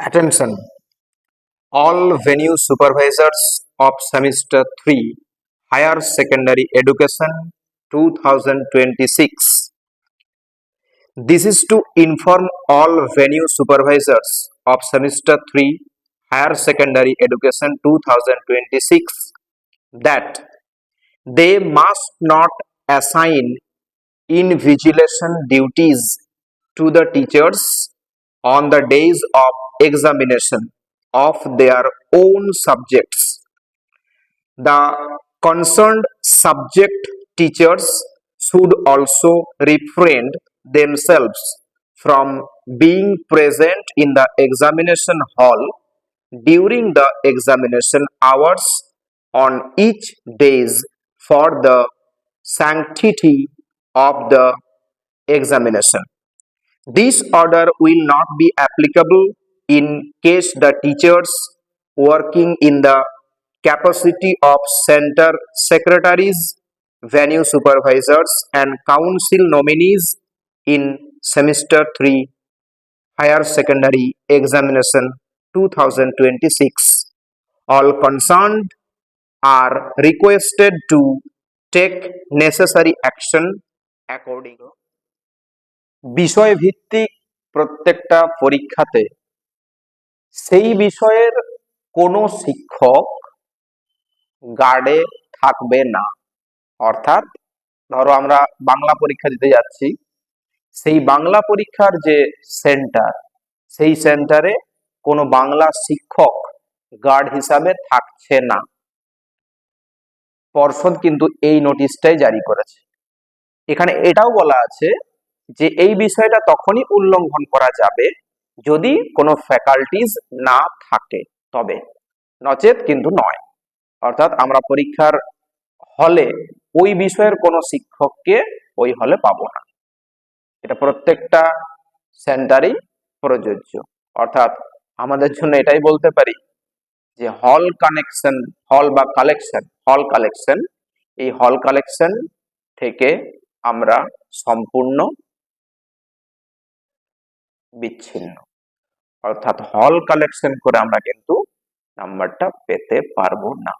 Attention! All venue supervisors of Semester 3 Higher Secondary Education 2026. This is to inform all venue supervisors of Semester 3 Higher Secondary Education 2026 that they must not assign invigilation duties to the teachers on the days of examination of their own subjects. The concerned subject teachers should also refrain themselves from being present in the examination hall during the examination hours on each days for the sanctity of the examination. This order will not be applicable in case the teachers working in the capacity of center secretaries, venue supervisors, and council nominees in semester 3 higher secondary examination 2026. All concerned are requested to take necessary action according. বিষয় ভিত্তিক প্রত্যেকটা পরীক্ষাতে সেই বিষয়ের কোনো শিক্ষক গার্ডে থাকবে না। অর্থাৎ ধরো আমরা বাংলা পরীক্ষা দিতে যাচ্ছি, সেই বাংলা পরীক্ষার যে সেন্টার, সেই সেন্টারে কোনো বাংলা শিক্ষক গার্ড হিসাবে থাকছে না। পর্ষদ কিন্তু এই নোটিশটাই জারি করেছে। এখানে এটাও বলা আছে যে এই বিষয়টা তখনই উল্লঙ্ঘন করা যাবে যদি কোনো ফ্যাকাল্টিজ না থাকে, তবে নচেত কিন্তু নয়। অর্থাৎ আমরা পরীক্ষার হলে ওই বিষয়ের কোনো শিক্ষককে ওই হলে পাবো না। এটা প্রত্যেকটা সেন্টারেই প্রযোজ্য। অর্থাৎ আমাদের জন্য এটাই বলতে পারি যে হল কানেকশন, হল বা কালেকশন, এই হল কালেকশন থেকে আমরা সম্পূর্ণ বিচ্ছিন্ন। অর্থাৎ হল কালেকশন করে আমরা কিন্তু নাম্বারটা পেতে পারবো না।